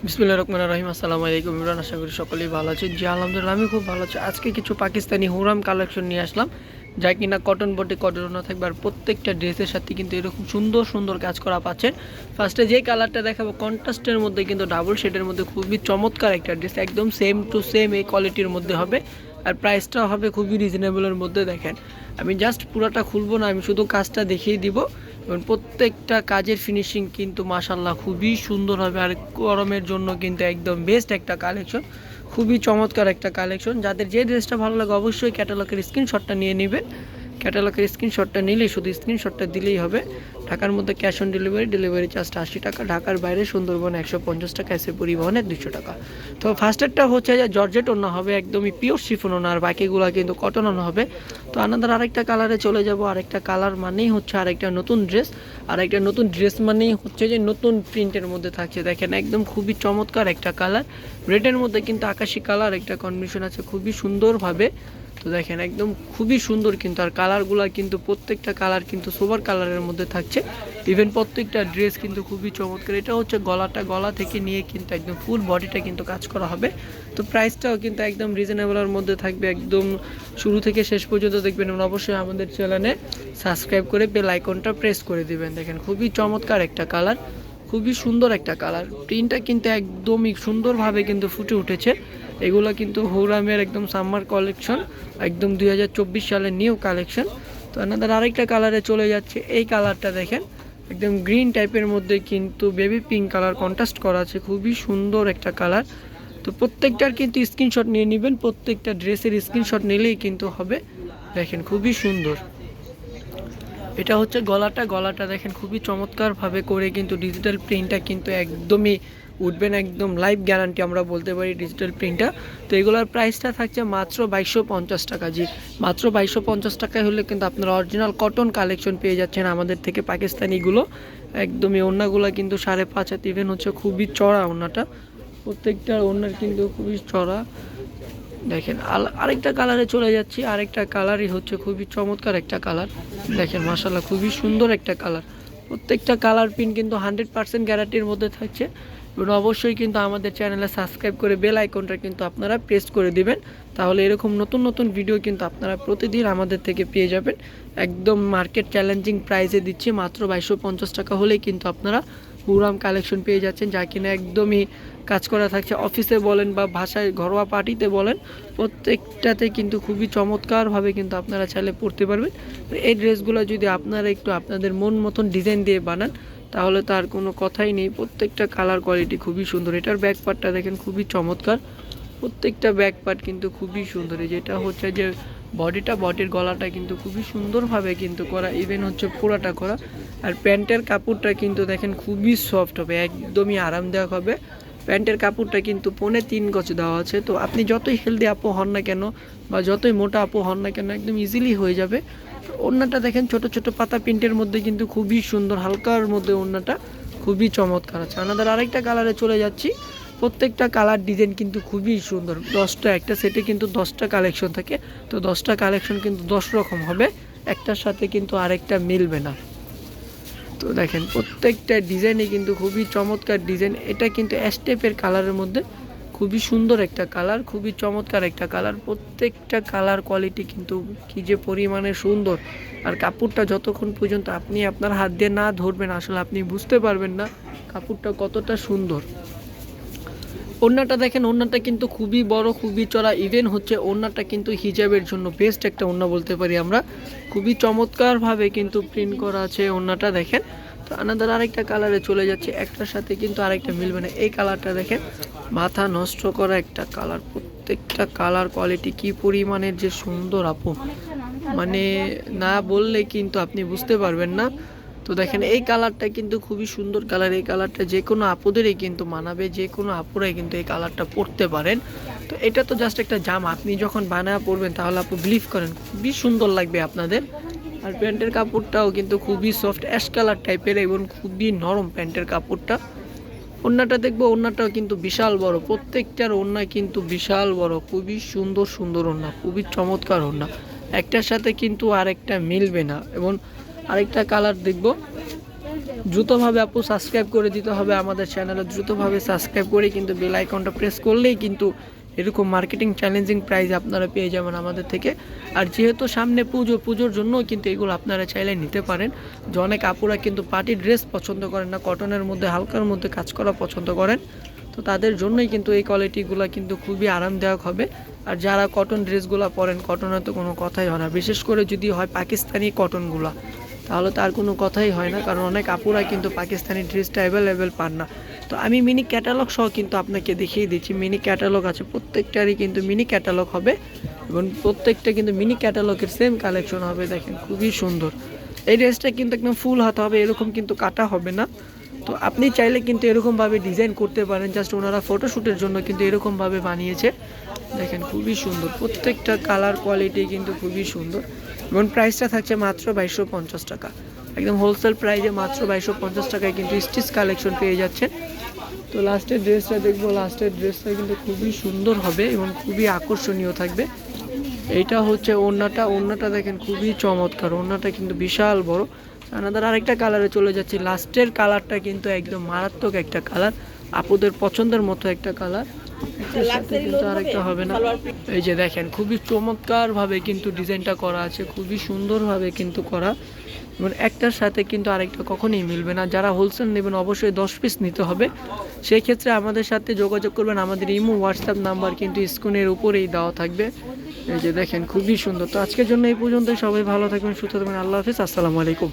বিসমিল্লাহির রহমানির রহিম। আসসালামু আলাইকুম ইমরান, আশা করি সকলেই ভালো আছেন। জি আলহামদুলিল্লাহ, আমি খুব ভালো আছি। আজকে কিছু পাকিস্তানি হুরাম কালেকশন নিয়ে আসলাম, যা কিনা কটন বডি কটন না থাকবে, আর প্রত্যেকটা ড্রেসের সাথে কিন্তু এরকম সুন্দর সুন্দর কাজ করা পাচ্ছেন। ফার্স্টে যে কালারটা দেখাবো কন্ট্রাস্টের মধ্যে কিন্তু ডাবল শেডের মধ্যে খুবই চমৎকার একটা ড্রেস, একদম সেম টু সেম এই কোয়ালিটির মধ্যে হবে, আর প্রাইসটাও হবে খুবই রিজনেবলের মধ্যে। দেখেন, আমি জাস্ট পুরোটা খুলবো না, আমি শুধু কাজটা দেখিয়ে দিব, এবং প্রত্যেকটা কাজের ফিনিশিং কিন্তু মাশাল্লাহ খুবই সুন্দর হবে, আর গরমের জন্য কিন্তু একদম বেস্ট একটা কালেকশন, খুবই চমৎকার একটা কালেকশন। যাদের যে ড্রেসটা ভালো লাগে অবশ্যই ক্যাটালগের স্ক্রিনশটটা নিয়ে নেবেন। ক্যাটালগের স্ক্রিনশটটা নিলেই, শুধু স্ক্রিনশটটা দিলেই হবে। ঢাকার মধ্যে ক্যাশ অন ডেলিভারি, ডেলিভারি চার্জটা 80 টাকা, ঢাকার বাইরে সুন্দরবন 150 টাকা, এসে পরিবহনের 200 টাকা। তো ফার্স্টেরটা হচ্ছে যে জর্জেট ওড়না হবে, একদমই পিওর শিফন ওড়না, আর বাকিগুলো কিন্তু কটন ওড়না হবে। তো আনাদার আরেকটা কালারে চলে যাব। আরেকটা কালার মানেই হচ্ছে আরেকটা নতুন ড্রেস, আর একটা নতুন ড্রেস মানেই হচ্ছে যে নতুন প্রিন্টের মধ্যে থাকছে। দেখেন, একদম খুবই চমৎকার একটা কালার, রেডের মধ্যে কিন্তু আকাশি কালার একটা কম্বিনেশন আছে খুবই সুন্দরভাবে। তো দেখেন, একদম খুবই সুন্দর কিন্তু, আর কালারগুলো কিন্তু প্রত্যেকটা কালার কিন্তু সোবার কালারের মধ্যে থাকছে। ইভেন প্রত্যেকটা ড্রেস কিন্তু খুবই চমৎকার। এটা হচ্ছে গলাটা, গলা থেকে নিয়ে কিন্তু একদম ফুল বডিটা কিন্তু কাজ করা হবে। তো প্রাইসটাও কিন্তু একদম রিজনেবলের মধ্যে থাকবে, একদম শুরু থেকে শেষ পর্যন্ত দেখবেন। এবং অবশ্যই আমাদের চ্যানেলে সাবস্ক্রাইব করে বেল আইকনটা প্রেস করে দিবেন। দেখেন, খুবই চমৎকার একটা কালার, খুবই সুন্দর একটা কালার। প্রিন্টটা কিন্তু একদমই সুন্দরভাবে কিন্তু ফুটে উঠেছে। এগুলো কিন্তু হুরামের একদম সামার কালেকশন, একদম 2024 সালের নিউ কালেকশন। তো আপনাদের আরেকটা কালারে চলে যাচ্ছে। এই কালারটা দেখেন, একদম গ্রিন টাইপের মধ্যে কিন্তু বেবি পিঙ্ক কালার কন্ট্রাস্ট করা আছে, খুবই সুন্দর একটা কালার। তো প্রত্যেকটার কিন্তু স্ক্রিনশট নিয়ে নেবেন, প্রত্যেকটা ড্রেসের স্ক্রিনশট নিলেই কিন্তু হবে। দেখেন, খুবই সুন্দর। এটা হচ্ছে গলাটা, গলাটা দেখেন খুবই চমৎকারভাবে করে কিন্তু ডিজিটাল প্রিন্টটা কিন্তু একদমই উঠবেন, একদম লাইভ গ্যারান্টি আমরা বলতে পারি ডিজিটাল প্রিন্টটা। তো এগুলোর প্রাইসটা থাকছে মাত্র 2250 টাকা। জি, মাত্র 2250 টাকায় হলে কিন্তু আপনারা অরিজিনাল কটন কালেকশন পেয়ে যাচ্ছেন আমাদের থেকে। পাকিস্তানিগুলো একদমই, ওড়নাগুলো কিন্তু 5.5 হাত, ইভেন হচ্ছে খুবই চড়া ওড়নাটা, প্রত্যেকটা ওড়নার কিন্তু খুবই চড়া। দেখেন, আরেকটা কালারে চলে যাচ্ছি। আরেকটা কালারই হচ্ছে খুবই চমৎকার একটা কালার। দেখেন মাশাল্লাহ, খুবই সুন্দর একটা কালার। প্রত্যেকটা কালার প্রিন্ট কিন্তু 100% গ্যারান্টির মধ্যে থাকছে। এবং অবশ্যই কিন্তু আমাদের চ্যানেলে সাবস্ক্রাইব করে বেল আইকনটা কিন্তু আপনারা প্রেস করে দিবেন, তাহলে এরকম নতুন নতুন ভিডিও কিন্তু আপনারা প্রতিদিন আমাদের থেকে পেয়ে যাবেন। একদম মার্কেট চ্যালেঞ্জিং প্রাইসে দিচ্ছি, মাত্র 2250 টাকা হলেই কিন্তু আপনারা হুরাম কালেকশন পেয়ে যাচ্ছেন, যা কিনা একদমই কাজ করা থাকছে। অফিসে বলেন বা ভাষায় ঘরোয়া পার্টিতে বলেন, প্রত্যেকটাতে কিন্তু খুবই চমৎকারভাবে কিন্তু আপনারা চাইলে পরতে পারবেন। এই ড্রেসগুলো যদি আপনারা একটু আপনাদের মন মতন ডিজাইন দিয়ে বানান, তাহলে তার কোনো কথাই নেই। প্রত্যেকটা কালার কোয়ালিটি খুবই সুন্দর। এটার ব্যাক পার্টটা দেখেন খুবই চমৎকার, প্রত্যেকটা ব্যাক পার্ট কিন্তু খুবই সুন্দর। যেটা হচ্ছে যে বডিটা, বডির গলাটা কিন্তু খুবই সুন্দরভাবে কিন্তু করা, ইভেন হচ্ছে পুরাটা করা। আর প্যান্টের কাপড়টা কিন্তু দেখেন খুবই সফট হবে, একদমই আরামদায়ক হবে। প্যান্টের কাপড়টা কিন্তু 3.5 গজ দেওয়া আছে। তো আপনি যতই হেলদি আপু হন না কেন বা যতই মোটা আপু হন না কেন, একদম ইজিলি হয়ে যাবে। ওড়নাটা দেখেন ছোট ছোট পাতা প্রিন্টের মধ্যে কিন্তু খুবই সুন্দর, হালকার মধ্যে ওড়নাটা খুবই চমৎকার আছে। আমাদের আরেকটা কালারে চলে যাচ্ছি। প্রত্যেকটা কালার ডিজাইন কিন্তু খুবই সুন্দর। 10টা, একটা সেটে কিন্তু 10টা কালেকশন থাকে। তো 10টা কালেকশন কিন্তু 10 রকম হবে, একটার সাথে কিন্তু আরেকটা মিলবে না। তো দেখেন, প্রত্যেকটা ডিজাইনই কিন্তু খুবই চমৎকার ডিজাইন। এটা কিন্তু স্টেপের কালারের মধ্যে খুবই সুন্দর একটা কালার, খুবই চমৎকার একটা কালার। প্রত্যেকটা কালার কোয়ালিটি কিন্তু কি যে পরিমাণে সুন্দর, আর কাপড়টা যতক্ষণ পর্যন্ত আপনি আপনার হাত দিয়ে না ধরবেন, আসলে আপনি বুঝতে পারবেন না কাপড়টা কতটা সুন্দর। ওড়নাটা দেখেন, ওড়নাটা কিন্তু খুবই বড়, খুবই চড়া, ইভেন হচ্ছে ওড়নাটা কিন্তু হিজাবের জন্য বেস্ট একটা ওড়না বলতে পারি আমরা। খুবই চমৎকারভাবে কিন্তু প্রিন্ট করা আছে ওড়নাটা দেখেন। তো আনাদার আরেকটা কালারে চলে যাচ্ছে, একটার সাথে কিন্তু আরেকটা মিলবে না। এই কালারটা দেখেন, মাথা নষ্ট করা একটা কালার। প্রত্যেকটা কালার কোয়ালিটি কি পরিমাণের যে সুন্দর আপু, মানে না বললে কিন্তু আপনি বুঝতে পারবেন না। তো দেখেন, এই কালারটা কিন্তু খুবই সুন্দর কালার। এই কালারটা যে কোনো আপুদেরই কিন্তু মানাবে, যে কোনো আপুরাই কিন্তু এই কালারটা পরতে পারেন। তো এটা তো জাস্ট একটা জামা, আপনি যখন বানায় পরবেন তাহলে আপু বিলিভ করেন খুবই সুন্দর লাগবে আপনাদের। আর প্যান্টের কাপড়টাও কিন্তু খুবই সফট অ্যাশ কালার টাইপের, এবং খুবই নরম প্যান্টের কাপড়টা। ওড়নাটা দেখবো, ওড়নাটাও কিন্তু বিশাল বড়, প্রত্যেকটার ওড়না কিন্তু বিশাল বড়, খুবই সুন্দর সুন্দর ওড়না, খুবই চমৎকার ওড়না, একটার সাথে কিন্তু আরেকটা মিলবে না। এবং আরেকটা কালার দেখবো, দ্রুতভাবে আপু সাবস্ক্রাইব করে দিতে হবে আমাদের চ্যানেলে, দ্রুতভাবে সাবস্ক্রাইব করে কিন্তু বেল আইকনটা প্রেস করলেই কিন্তু এরকম মার্কেটিং চ্যালেঞ্জিং প্রাইজ আপনারা পেয়ে যাবেন আমাদের থেকে। আর যেহেতু সামনে পুজোর জন্য কিন্তু এগুলো আপনারা চাইলে নিতে পারেন। যে অনেক আপুরা কিন্তু পার্টি ড্রেস পছন্দ করেন না, কটনের মধ্যে হালকার মধ্যে কাজ করা পছন্দ করেন, তো তাদের জন্যই কিন্তু এই কোয়ালিটিগুলো কিন্তু খুবই আরামদায়ক হবে। আর যারা কটন ড্রেসগুলো পরেন, কটনের তো কোনো কথাই হয় না, বিশেষ করে যদি হয় পাকিস্তানি কটনগুলো, তাহলে তার কোনো কথাই হয় না, কারণ অনেক আপুরা কিন্তু পাকিস্তানি ড্রেসটা অ্যাভেলেবেল পান না। তো আমি মিনি ক্যাটালগ সহ কিন্তু আপনাকে দেখিয়ে দিচ্ছি, মিনি ক্যাটালগ আছে, প্রত্যেকটারই কিন্তু মিনি ক্যাটালগ হবে এবং প্রত্যেকটা কিন্তু মিনি ক্যাটালগের সেম কালেকশন হবে। দেখেন খুবই সুন্দর, এই ড্রেসটা কিন্তু একদম ফুল হাতা হবে, এরকম কিন্তু কাটা হবে না। তো আপনি চাইলে কিন্তু এরকমভাবে ডিজাইন করতে পারেন, জাস্ট ওনারা ফটোশ্যুটের জন্য কিন্তু এরকমভাবে বানিয়েছে। দেখেন খুবই সুন্দর, প্রত্যেকটা কালার কোয়ালিটি কিন্তু খুবই সুন্দর এবং প্রাইসটা থাকছে মাত্র 2250 টাকা, একদম হোলসেল প্রাইসে মাত্র 2250 টাকায় কিন্তু স্টিচ কালেকশন পেয়ে যাচ্ছে। তো লাস্টের ড্রেসটা দেখবো, লাস্টের ড্রেসটা কিন্তু খুবই সুন্দর হবে এবং খুবই আকর্ষণীয় থাকবে। এইটা হচ্ছে ওড়নাটা দেখেন খুবই চমৎকার, ওড়নাটা কিন্তু বিশাল বড়। আমাদের আরেকটা কালারে চলে যাচ্ছি, লাস্টের কালারটা কিন্তু একদম মারাত্মক একটা কালার, আপুদের পছন্দের মতো একটা কালার। কিন্তু আরেকটা হবে না, এই যে দেখেন খুবই চমৎকার ভাবে কিন্তু ডিজাইনটা করা আছে, খুবই সুন্দরভাবে কিন্তু করা এবং একটার সাথে কিন্তু আরেকটা কখনোই মিলবে না। যারা হোলসেল নেবেন অবশ্যই 10 পিস নিতে হবে, সেই ক্ষেত্রে আমাদের সাথে যোগাযোগ করবেন, আমাদের ইমো হোয়াটসঅ্যাপ নাম্বার কিন্তু স্ক্রিনের উপরেই দেওয়া থাকবে। এই যে দেখেন খুবই সুন্দর। তো আজকের জন্য এই পর্যন্ত, সবাই ভালো থাকবেন, সুস্থ থাকবেন, আল্লাহ হাফিজ, আসসালামু আলাইকুম।